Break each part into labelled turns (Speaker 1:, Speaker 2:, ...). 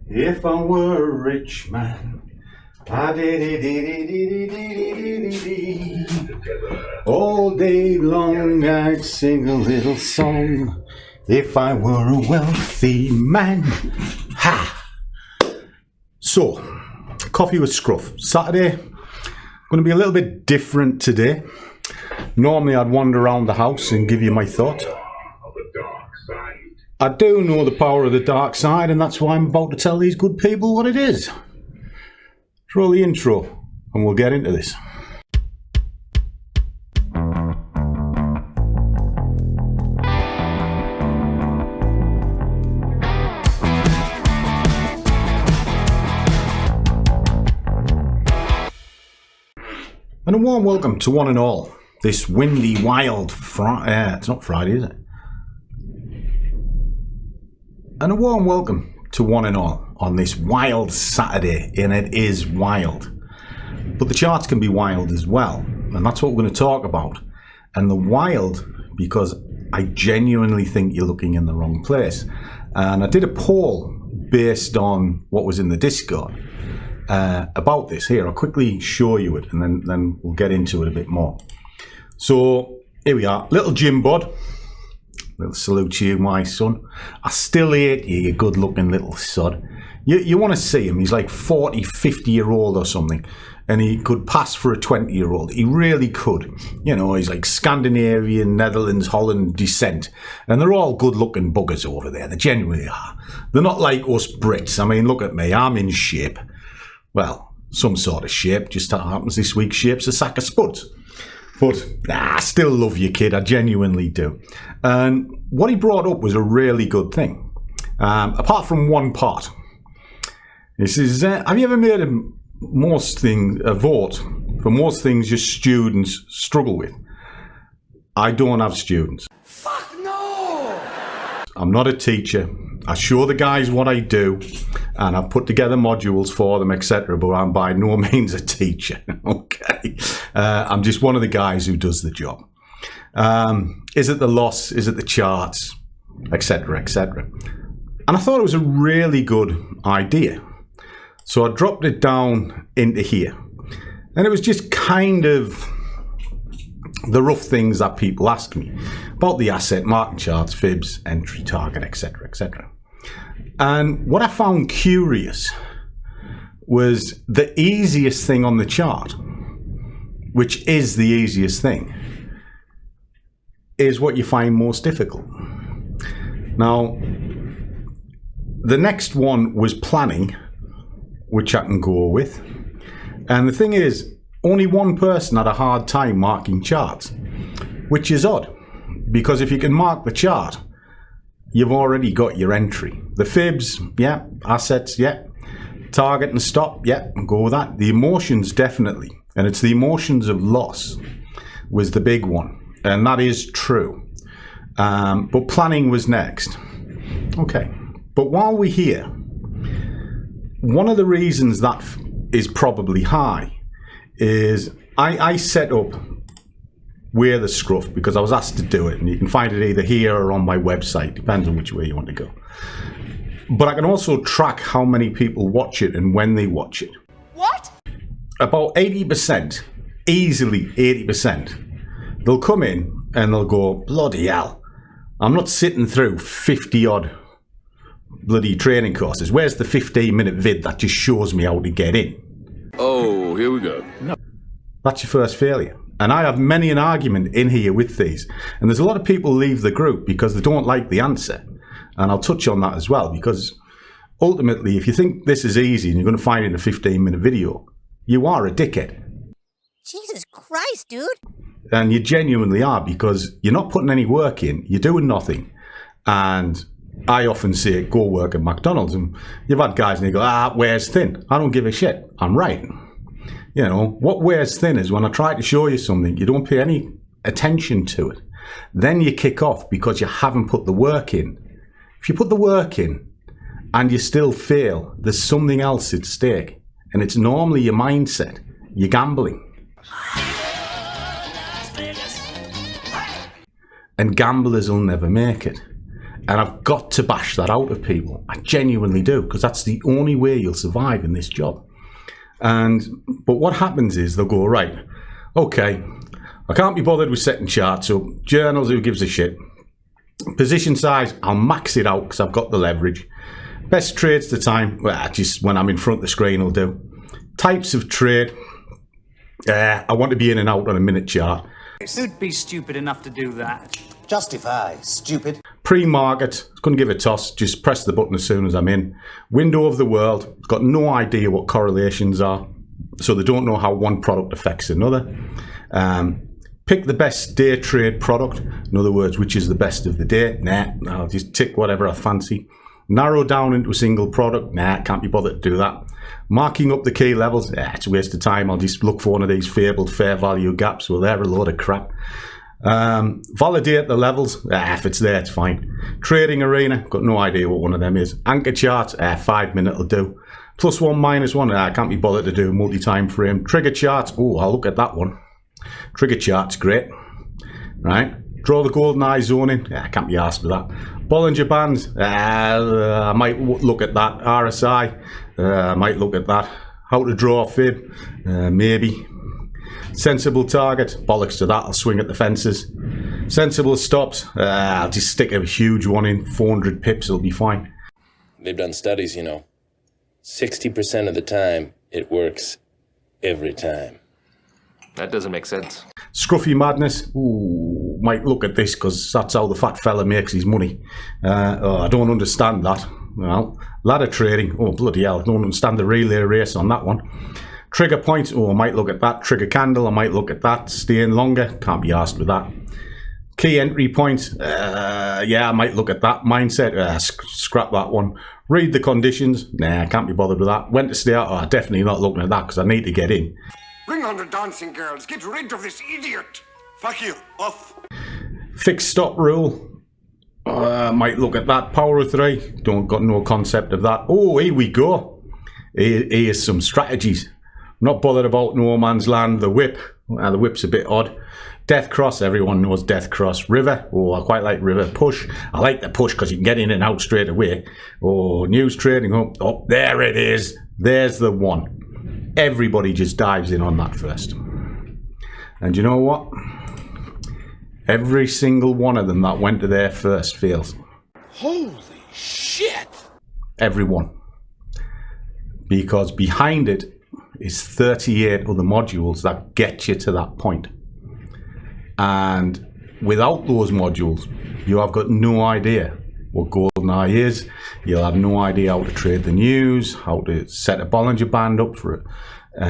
Speaker 1: If I were a rich man, all day long I'd sing a little song. If I were a wealthy man. Ha! So, coffee with Scruff. Saturday, going to be a little bit different today. Normally I'd wander around the house and give you my thoughts. I do know the power of the dark side, and that's why I'm about to tell these good people what it is. Roll the intro and we'll get into this. And a warm welcome to one and all. This windy, wild it's not Friday, is it? And a warm welcome to one and all on this wild Saturday, and it is wild. But the charts can be wild as well, and that's what we're going to talk about. And the wild, because I genuinely think you're looking in the wrong place. And I did a poll based on what was in the Discord about this. Here, I'll quickly show you it, and then we'll get into it a bit more. So here we are, little Jim Bud. Little salute to you, my son. I still hate you, you good looking little sod. You want to see him, he's like 40, 50-year-old or something, and he could pass for a 20-year-old. He really could. You know, he's like Scandinavian, Netherlands, Holland descent, and they're all good looking buggers over there. They genuinely are. They're not like us Brits. I mean, look at me, I'm in shape. Well, some sort of shape, just happens this week shape's a sack of spuds. But I still love you, kid. I genuinely do. And what he brought up was a really good thing. Apart from one part. He says, have you ever made a vote for most things your students struggle with? I don't have students.
Speaker 2: Fuck no!
Speaker 1: I'm not a teacher. I show the guys what I do, and I've put together modules for them, etc. But I'm by no means a teacher. Okay, I'm just one of the guys who does the job. Is it the loss? Is it the charts, etc., etc.? And I thought it was a really good idea, so I dropped it down into here, and it was just kind of the rough things that people ask me about the asset, market charts, fibs, entry, target, etc., etc. And what I found curious was the easiest thing on the chart, which is the easiest thing, is what you find most difficult. Now, the next one was planning, which I can go with. And the thing is, only one person had a hard time marking charts, which is odd, because if you can mark the chart, you've already got your entry. The fibs, yeah. Assets, yeah. Target and stop, yeah. Go with that. The emotions, definitely. And it's the emotions of loss was the big one. And that is true. But planning was next. Okay. But while we're here, one of the reasons that is probably high is I set up Wear the Scruff because I was asked to do it, and you can find it either here or on my website, depends on which way you want to go. But I can also track how many people watch it and when they watch it.
Speaker 2: What?
Speaker 1: About 80%, easily 80%, they'll come in and they'll go, bloody hell, I'm not sitting through 50 odd bloody training courses. Where's the 15-minute vid that just shows me how to get in?
Speaker 3: Oh, here we go.
Speaker 1: No, that's your first failure. And I have many an argument in here with these. And there's a lot of people leave the group because they don't like the answer. And I'll touch on that as well, because ultimately, if you think this is easy and you're going to find it in a 15-minute video, you are a dickhead.
Speaker 4: Jesus Christ, dude.
Speaker 1: And you genuinely are, because you're not putting any work in. You're doing nothing. And I often say, go work at McDonald's. And you've had guys and they go, wears thin. I don't give a shit. I'm right. You know, what wears thin is when I try to show you something, you don't pay any attention to it. Then you kick off because you haven't put the work in. If you put the work in and you still fail, there's something else at stake. And it's normally your mindset. You're gambling. And gamblers will never make it. And I've got to bash that out of people. I genuinely do, because that's the only way you'll survive in this job. But what happens is they'll go, right, okay, I can't be bothered with setting charts up. Journals, who gives a shit? Position size, I'll max it out because I've got the leverage. Best trades to time, well, just when I'm in front of the screen will do. Types of trade, I want to be in and out on a minute chart.
Speaker 3: Who'd be stupid enough to do that?
Speaker 2: Justify, stupid.
Speaker 1: Pre-market, couldn't give a toss, just press the button as soon as I'm in. Window of the world, got no idea what correlations are, so they don't know how one product affects another. Pick the best day trade product, in other words, which is the best of the day. Nah, I'll just tick whatever I fancy. Narrow down into a single product. Nah, can't be bothered to do that. Marking up the key levels. It's a waste of time. I'll just look for one of these fabled fair value gaps. Well, they're a load of crap. Validate the levels. If it's there, it's fine. Trading arena. Got no idea what one of them is. Anchor charts. 5 minute will do. +1, -1. I can't be bothered to do multi-time frame. Trigger charts. Oh, I'll look at that one. Trigger charts, great. Right. Draw the golden eye zone in. I can't be asked for that. Bollinger Bands. I might look at that. RSI. I might look at that. How to draw a fib. Maybe. Sensible target. Bollocks to that. I'll swing at the fences. Sensible stops. I'll just stick a huge one in. 400 pips. It'll be fine.
Speaker 5: They've done studies, 60% of the time, it works every time.
Speaker 6: That doesn't make sense.
Speaker 1: Scruffy madness. Ooh, might look at this because that's how the fat fella makes his money. I don't understand that. Well, ladder trading. Oh, bloody hell. I don't understand the relay race on that one. Trigger point. Oh, I might look at that. Trigger candle. I might look at that. Staying longer. Can't be asked with that. Key entry point. Yeah, I might look at that. Mindset. Scrap that one. Read the conditions. Nah, I can't be bothered with that. When to stay out. Oh, definitely not looking at that because I need to get in.
Speaker 2: Bring on the dancing girls. Get rid of this idiot. Fuck you. Off.
Speaker 1: Fixed stop rule. Might look at that. Power of 3. Got no concept of that. Oh, here we go. Here's some strategies. Not bothered about no man's land. The whip. The whip's a bit odd. Death cross. Everyone knows death cross. River. Oh, I quite like river. Push. I like the push because you can get in and out straight away. Oh, news trading. Oh, there it is. There's the one. Everybody just dives in on that first. And you know what? Every single one of them that went to there first fails.
Speaker 2: Holy shit.
Speaker 1: Every one. Because behind it is 38 other modules that get you to that point. And without those modules, you have got no idea what GoldenEye is. You'll have no idea how to trade the news, how to set a Bollinger Band up for a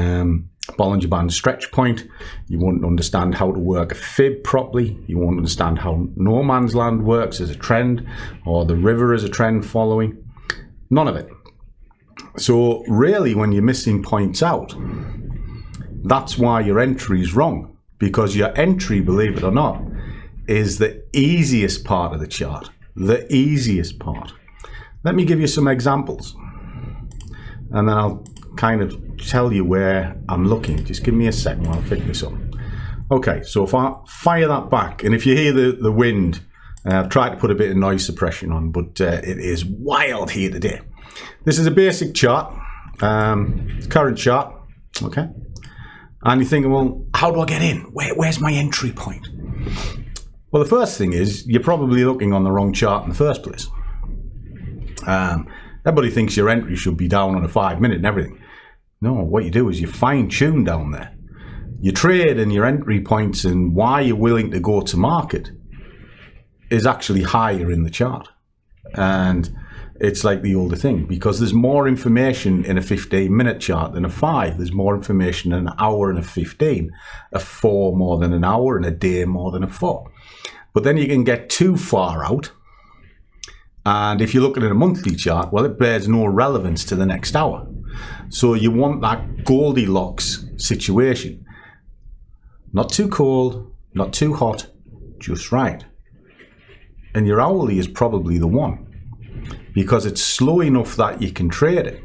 Speaker 1: Bollinger Band stretch point. You won't understand how to work a fib properly. You won't understand how no man's land works as a trend or the river as a trend following. None of it. So really, when you're missing points out, that's why your entry is wrong. Because your entry, believe it or not, is the easiest part of the chart. The easiest part. Let me give you some examples. And then I'll kind of tell you where I'm looking. Just give me a second while I pick this up. Okay, so if I fire that back, and if you hear the wind, I've tried to put a bit of noise suppression on, but it is wild here today. This is a basic chart, current chart, okay? And you're thinking, well, how do I get in? Where's my entry point? Well, the first thing is you're probably looking on the wrong chart in the first place. Everybody thinks your entry should be down on a 5 minute and everything. No, what you do is you fine tune down there. Your trade and your entry points and why you're willing to go to market is actually higher in the chart. And it's like the older thing, because there's more information in a 15-minute chart than a 5. There's more information in an hour and a 15, a 4 more than an hour, and a day more than a 4. But then you can get too far out, and if you're looking at a monthly chart, well, it bears no relevance to the next hour. So you want that Goldilocks situation. Not too cold, not too hot, just right. And your hourly is probably the one. Because it's slow enough that you can trade it,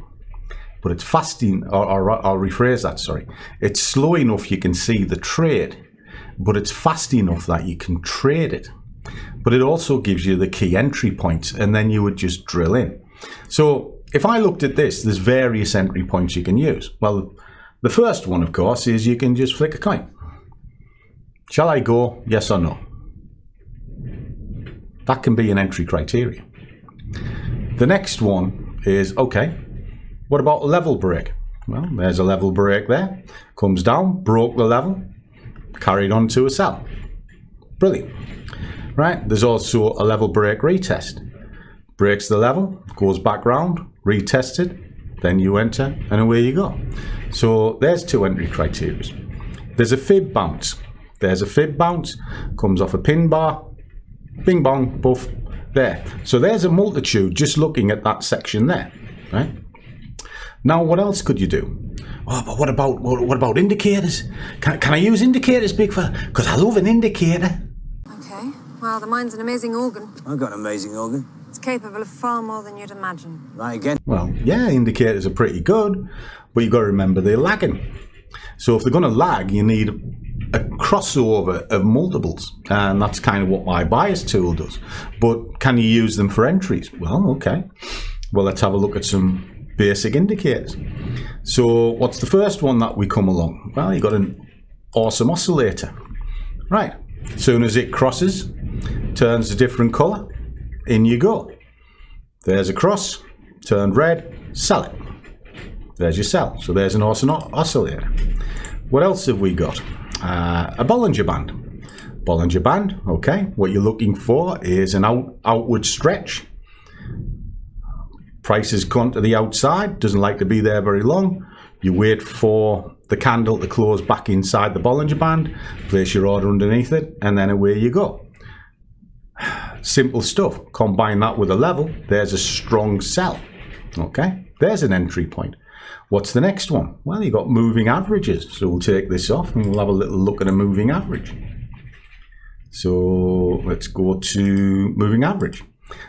Speaker 1: but it's fast enough, or I'll rephrase that, sorry. It's slow enough you can see the trade, but it's fast enough that you can trade it. but it also gives you the key entry points, and then you would just drill in. So if I looked at this, there's various entry points you can use. Well, the first one, of course, is you can just flick a coin. Shall I go, yes or no? That can be an entry criteria. The next one is, okay, what about a level break? Well, there's a level break there. Comes down, broke the level, carried on to a sell. Brilliant. Right, there's also a level break retest. Breaks the level, goes back round, retests it, then you enter, and away you go. So there's 2 entry criteria. There's a fib bounce. There's a fib bounce, comes off a pin bar, bing bong, buff, there. So there's a multitude just looking at that section there, right? Now, what else could you do? Oh, but what about indicators? Can I use indicators, big fella? Because I love an indicator.
Speaker 7: Okay. Well, the mind's an amazing organ.
Speaker 8: I've got an amazing organ.
Speaker 7: It's capable of far more than you'd imagine.
Speaker 8: Right again.
Speaker 1: Well, yeah, indicators are pretty good, but you've got to remember they're lagging. So if they're going to lag, you need a crossover of multiples, and that's kind of what my bias tool does. But can you use them for entries? Well, okay. Well, let's have a look at some basic indicators. So what's the first one that we come along? Well, you've got an awesome oscillator. Right. As soon as it crosses, turns a different color, in you go. There's a cross, turned red, sell it. There's your sell. So there's an awesome oscillator. What else have we got? A Bollinger Band. Bollinger Band, okay. What you're looking for is an outward stretch. Prices come to the outside, doesn't like to be there very long. You wait for the candle to close back inside the Bollinger Band, place your order underneath it, and then away you go. Simple stuff. Combine that with a level, there's a strong sell. Okay, there's an entry point. What's the next one? Well, you've got moving averages. So we'll take this off and we'll have a little look at a moving average. So let's go to moving average.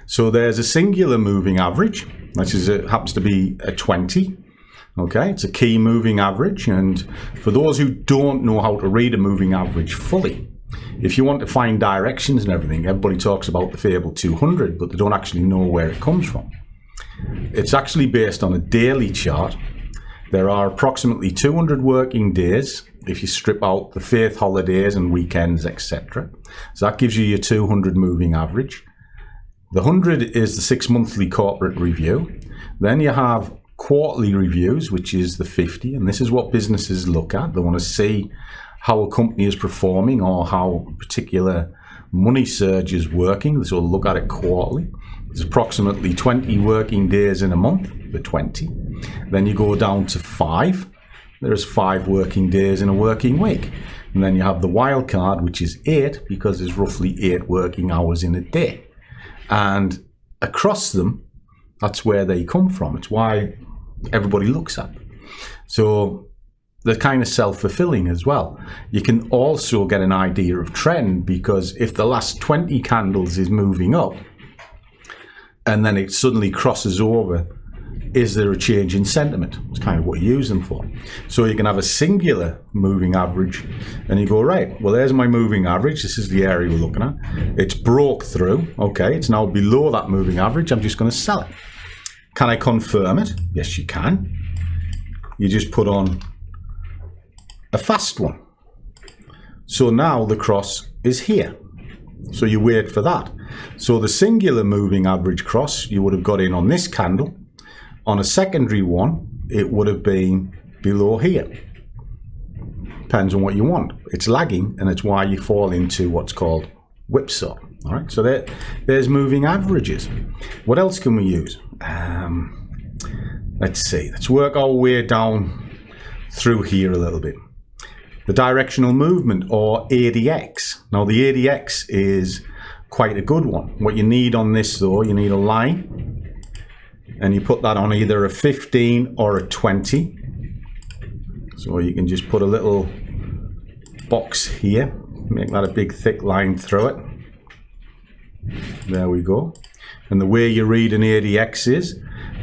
Speaker 1: So there's a singular moving average, which is it happens to be a 20. Okay, it's a key moving average. And for those who don't know how to read a moving average fully, if you want to find directions and everything, everybody talks about the Fable 200, but they don't actually know where it comes from. It's actually based on a daily chart. There are approximately 200 working days if you strip out the faith holidays and weekends, etc. So that gives you your 200 moving average. The 100 is the 6 monthly corporate review. Then you have quarterly reviews, which is the 50, and this is what businesses look at. They want to see how a company is performing or how a particular money surge is working. So they'll look at it quarterly. There's approximately 20 working days in a month, the 20. Then you go down to 5. There's 5 working days in a working week. And then you have the wild card, which is 8, because there's roughly 8 working hours in a day. And across them, that's where they come from. It's why everybody looks at them. So they're kind of self-fulfilling as well. You can also get an idea of trend, because if the last 20 candles is moving up, and then it suddenly crosses over, is there a change in sentiment? It's kind of what you use them for. So you can have a singular moving average, and you go, right, well, there's my moving average. This is the area we're looking at. It's broke through. Okay, it's now below that moving average. I'm just going to sell it. Can I confirm it? Yes, you can. You just put on a fast one. So now the cross is here. So you wait for that. So the singular moving average cross, you would have got in on this candle. On a secondary one, it would have been below here. Depends on what you want. It's lagging, and it's why you fall into what's called whipsaw. All right, so there's moving averages. What else can we use? Let's see. Let's work our way down through here a little bit. The directional movement, or ADX. Now, the ADX is quite a good one. What you need on this, though, you need a line, and you put that on either a 15 or a 20. So you can just put a little box here, make that a big thick line through it. There we go. And the way you read an ADX is,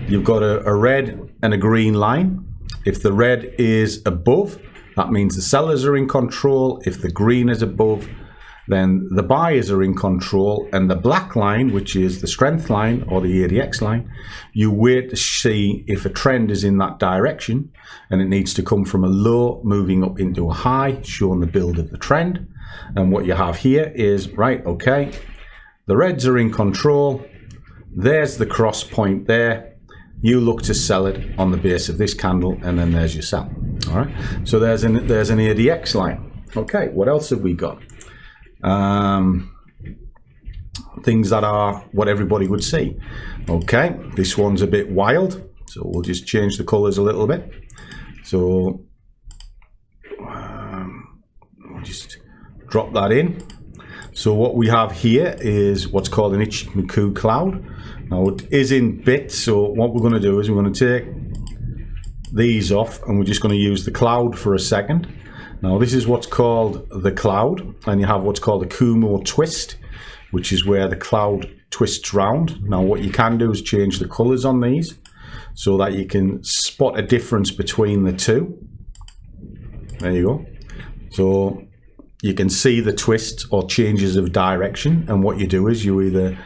Speaker 1: you've got a red and a green line. If the red is above, that means the sellers are in control. If the green is above, then the buyers are in control, and the black line, which is the strength line or the ADX line, you wait to see if a trend is in that direction, and it needs to come from a low moving up into a high, showing the build of the trend. And what you have here is, right, okay, the reds are in control, there's the cross point there, you look to sell it on the base of this candle, and then there's your sell. All right, so there's an ADX line. Okay, what else have we got? Things that are what everybody would see. Okay, this one's a bit wild, so we'll just change the colors a little bit. So we'll just drop that in. So what we have here is what's called an Ichimoku cloud. Now it is in bits, so what we're going to do is we're going to take these off, and we're just going to use the cloud for a second. Now this is what's called the cloud, and you have what's called a Kumo twist, which is where the cloud twists round. Now what you can do is change the colors on these so that you can spot a difference between the two. There you go. So you can see the twists or changes of direction, and what you do is you either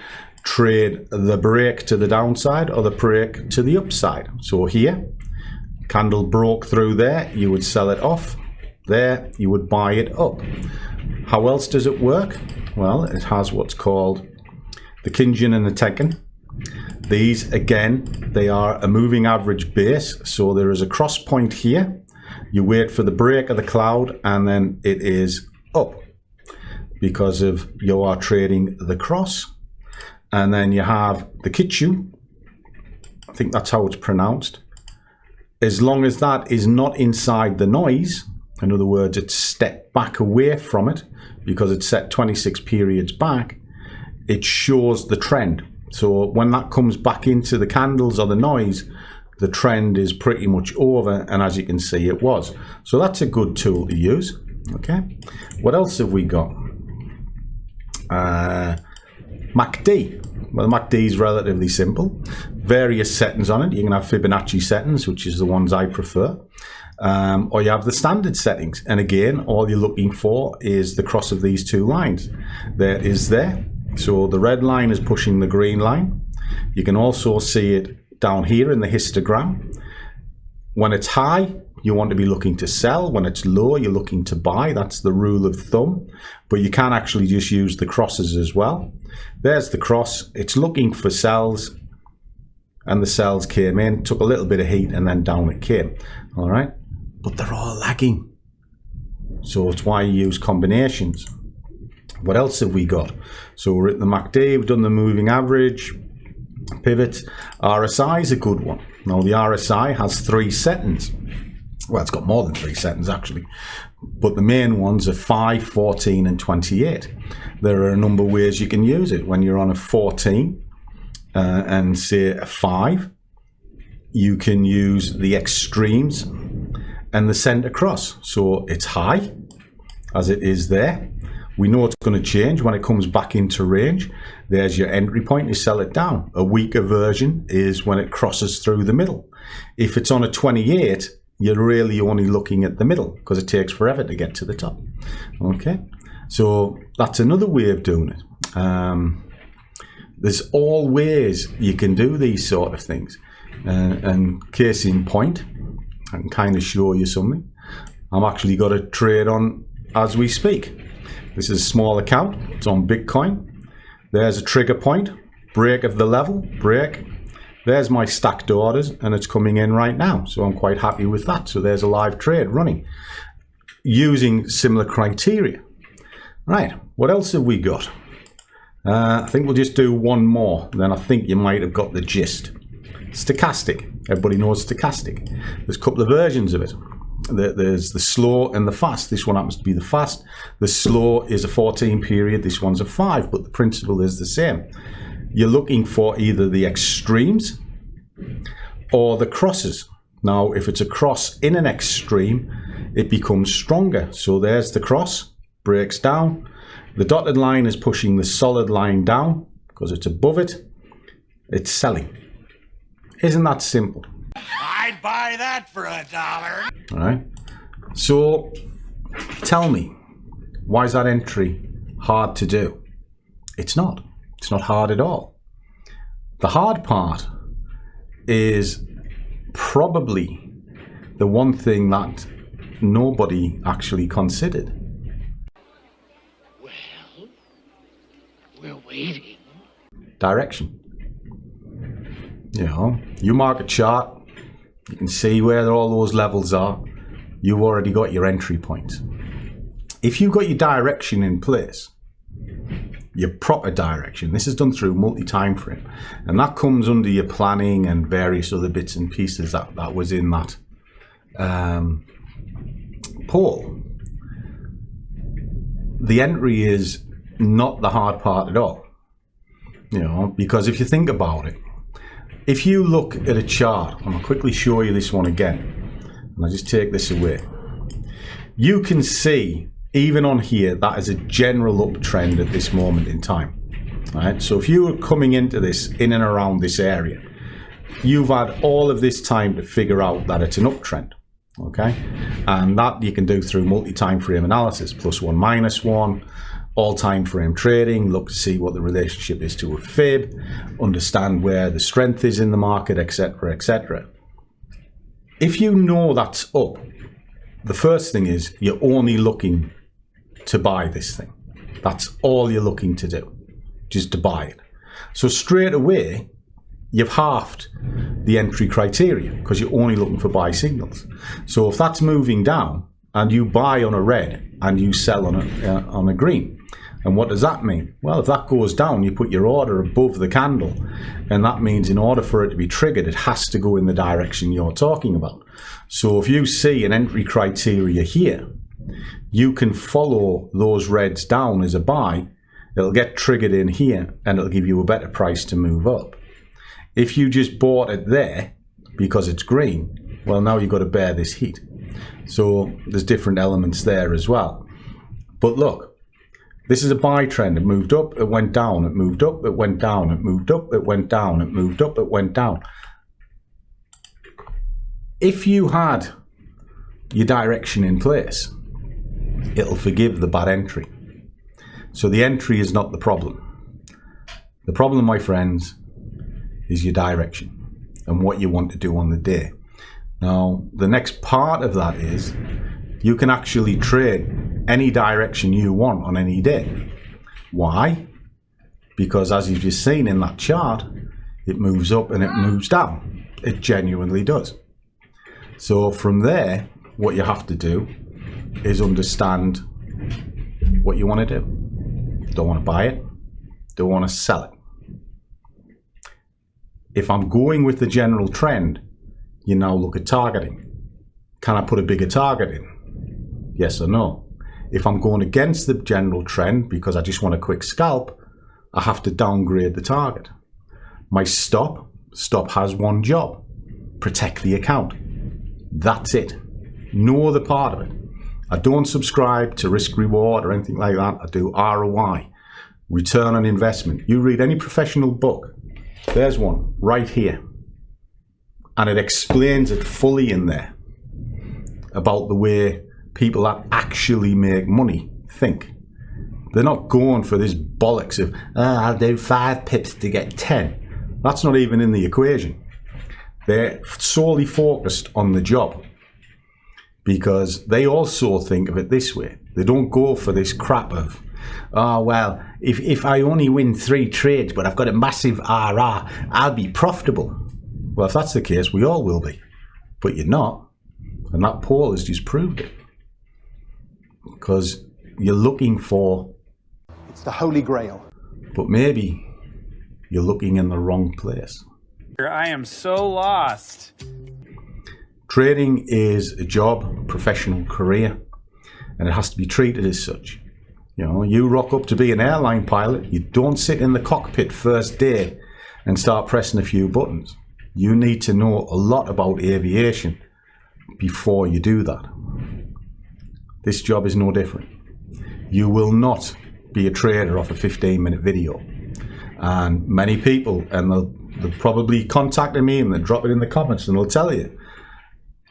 Speaker 1: trade the break to the downside or the break to the upside. So here, candle broke through there, you would sell it off. There, you would buy it up. How else does it work? Well, it has what's called the Kinjin and the Tenkan. These, again, they are a moving average base, so there is a cross point here. You wait for the break of the cloud, and then it is up because of you are trading the cross. And then you have the Kichu, I think that's how it's pronounced. As long as that is not inside the noise, in other words, it's stepped back away from it because it's set 26 periods back, it shows the trend. So when that comes back into the candles or the noise, the trend is pretty much over, and as you can see, it was. So that's a good tool to use. Okay, what else have we got? MACD. Well, MACD is relatively simple. Various settings on it. You can have Fibonacci settings, which is the ones I prefer. Or you have the standard settings, and again all you're looking for is the cross of these two lines. There is there, so the red line is pushing the green line. You can also see it down here in the histogram. When it's high, you want to be looking to sell. When it's low, you're looking to buy. That's the rule of thumb, but you can actually just use the crosses as well. There's the cross, it's looking for sells, and the sells came in, took a little bit of heat, and then down it came. All right, but they're all lagging, so it's why you use combinations. What else have we got? So we're at the MACD, we've done the moving average, pivot. RSI is a good one. Now the RSI has 3 settings. Well, it's got more than 3 settings actually, but the main ones are 5, 14 and 28. There are a number of ways you can use it. When you're on a 14 and say a 5, you can use the extremes and the center cross. So it's high as it is there. We know it's going to change when it comes back into range. There's your entry point, you sell it down. A weaker version is when it crosses through the middle. If it's on a 28, you're really only looking at the middle because it takes forever to get to the top. Okay, so that's another way of doing it. There's all ways you can do these sort of things. And case in point, I can kind of show you something. I've actually got a trade on as we speak. This is a small account, it's on Bitcoin. There's a trigger point, break of the level, break. There's my stacked orders, and it's coming in right now, so I'm quite happy with that. So there's a live trade running using similar criteria. Right, what else have we got? I think we'll just do one more, then I think you might have got the gist. Stochastic, everybody knows stochastic. There's a couple of versions of it. There's the slow and the fast. This one happens to be the fast. The slow is a 14 period, this one's a 5, but the principle is the same. You're looking for either the extremes or the crosses. Now, if it's a cross in an extreme, it becomes stronger. So there's the cross, breaks down. The dotted line is pushing the solid line down because it's above it. It's selling. Isn't that simple?
Speaker 2: I'd buy that for $1.
Speaker 1: All right. So tell me, why is that entry hard to do. It's not. It's not hard at all. The hard part is probably the one thing that nobody actually considered.
Speaker 8: Well, we're waiting.
Speaker 1: Direction. You know, you mark a chart, you can see where all those levels are. You've already got your entry point. If you've got your direction in place, your proper direction, this is done through multi-time frame, and that comes under your planning and various other bits and pieces that was in that poll. The entry is not the hard part at all, you know, because if you think about it, if you look at a chart, and I'll quickly show you this one again, and I'll just take this away, you can see even on here that is a general uptrend at this moment in time. Right? So if you were coming into this in and around this area, you've had all of this time to figure out that it's an uptrend. Okay, and that you can do through multi-time frame analysis, +1, -1, all time frame trading, look to see what the relationship is to a fib, understand where the strength is in the market, etc., etc. If you know that's up, the first thing is you're only looking to buy this thing. That's all you're looking to do, just to buy it. So straight away, you've halved the entry criteria because you're only looking for buy signals. So if that's moving down and you buy on a red and you sell on a green, and what does that mean? Well, if that goes down, you put your order above the candle, and that means in order for it to be triggered, it has to go in the direction you're talking about. So if you see an entry criteria here, you can follow those reds down as a buy. It'll get triggered in here and it'll give you a better price to move up. If you just bought it there because it's green, well, now you've got to bear this heat. So there's different elements there as well. But look, this is a buy trend. It moved up, it went down, it moved up, it went down, it moved up, it went down, it moved up, it went down. If you had your direction in place, it'll forgive the bad entry. So the entry is not the problem. The problem, my friends, is your direction and what you want to do on the day. Now, the next part of that is you can actually trade any direction you want on any day. Why? Because as you've just seen in that chart, it moves up and it moves down. It genuinely does. So from there, what you have to do is understand what you want to do. Don't want to buy it, don't want to sell it. If I'm going with the general trend, you now look at targeting. Can I put a bigger target in? Yes or no? If I'm going against the general trend because I just want a quick scalp, I have to downgrade the target. My stop has one job: protect the account. That's it. No other part of it. I don't subscribe to risk reward or anything like that. I do ROI, return on investment. You read any professional book, there's one right here, and it explains it fully in there about the way people that actually make money think. They're not going for this bollocks of, I'll do 5 pips to get 10. That's not even in the equation. They're solely focused on the job because they also think of it this way. They don't go for this crap of, oh, well, if I only win 3 trades but I've got a massive RR, I'll be profitable. Well, if that's the case, we all will be. But you're not. And that poll has just proved it. Because you're looking for...
Speaker 9: It's the Holy Grail.
Speaker 1: But maybe you're looking in the wrong place.
Speaker 3: I am so lost.
Speaker 1: Trading is a job, professional career, and it has to be treated as such. You know, you rock up to be an airline pilot, you don't sit in the cockpit first day and start pressing a few buttons. You need to know a lot about aviation before you do that. This job is no different. You will not be a trader off a 15-minute video. And many people, and they'll probably contact me and they'll drop it in the comments and they'll tell you.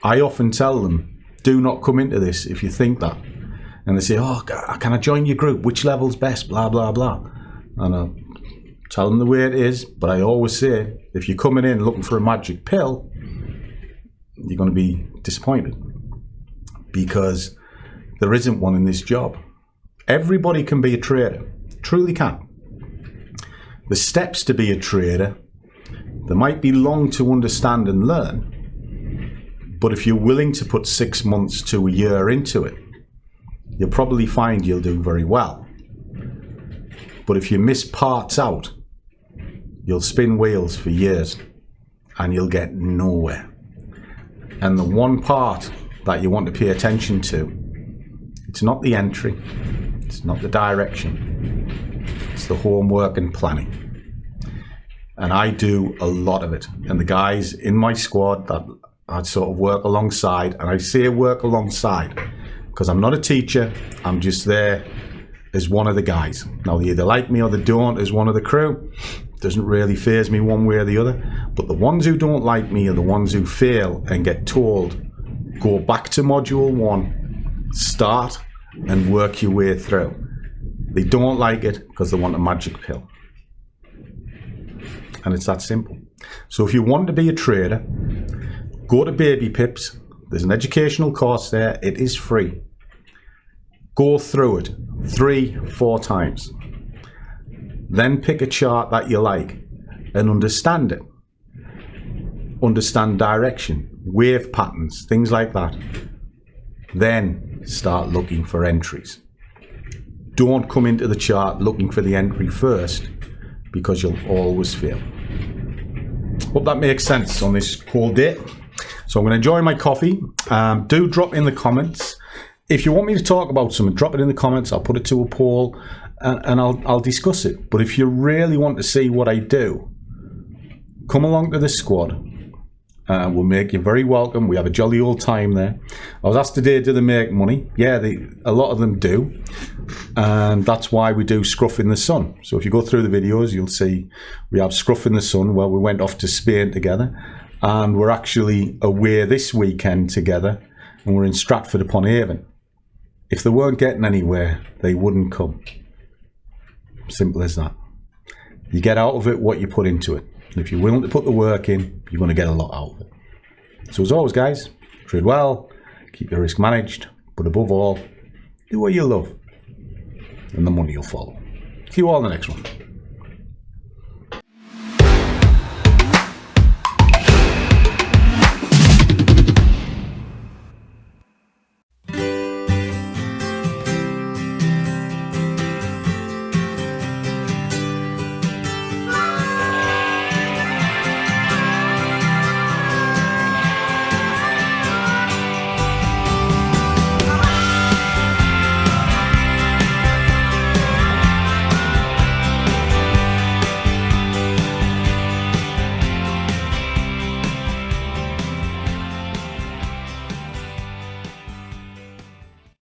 Speaker 1: I often tell them, do not come into this if you think that. And they say, oh, can I join your group? Which level's best? Blah, blah, blah. And I tell them the way it is. But I always say, if you're coming in looking for a magic pill, you're going to be disappointed. Because there isn't one in this job. Everybody can be a trader. Truly can. The steps to be a trader, they might be long to understand and learn, but if you're willing to put 6 months to a year into it, you'll probably find you'll do very well. But if you miss parts out, you'll spin wheels for years and you'll get nowhere. And the one part that you want to pay attention to, it's not the entry, it's not the direction, it's the homework and planning. And I do a lot of it. And the guys in my squad that I sort of work alongside, and I say work alongside because I'm not a teacher, I'm just there as one of the guys. Now they either like me or they don't as one of the crew. Doesn't really faze me one way or the other. But the ones who don't like me are the ones who fail and get told, go back to module 1, start and work your way through. They don't like it because they want a magic pill. And it's that simple. So if you want to be a trader, go to Baby Pips. There's an educational course there. It is free. Go through it 3-4 times. Then pick a chart that you like and understand it. Understand direction, wave patterns, things like that. Then start looking for entries. Don't come into the chart looking for the entry first, because you'll always fail. Hope that makes sense on this cold day. So I'm going to enjoy my coffee. Do drop in the comments. If you want me to talk about something, drop it in the comments. I'll put it to a poll and I'll discuss it. But if you really want to see what I do, come along to the squad. We'll make you very welcome. We have a jolly old time there. I was asked today, do they make money? Yeah, a lot of them do. And that's why we do Scruff in the Sun. So if you go through the videos, you'll see we have Scruff in the Sun. Well, we went off to Spain together. And we're actually away this weekend together. And we're in Stratford upon Avon. If they weren't getting anywhere, they wouldn't come. Simple as that. You get out of it what you put into it. And if you're willing to put the work in, you're going to get a lot out of it. So as always, guys, trade well, keep your risk managed, but above all, do what you love, and the money will follow. See you all in the next one.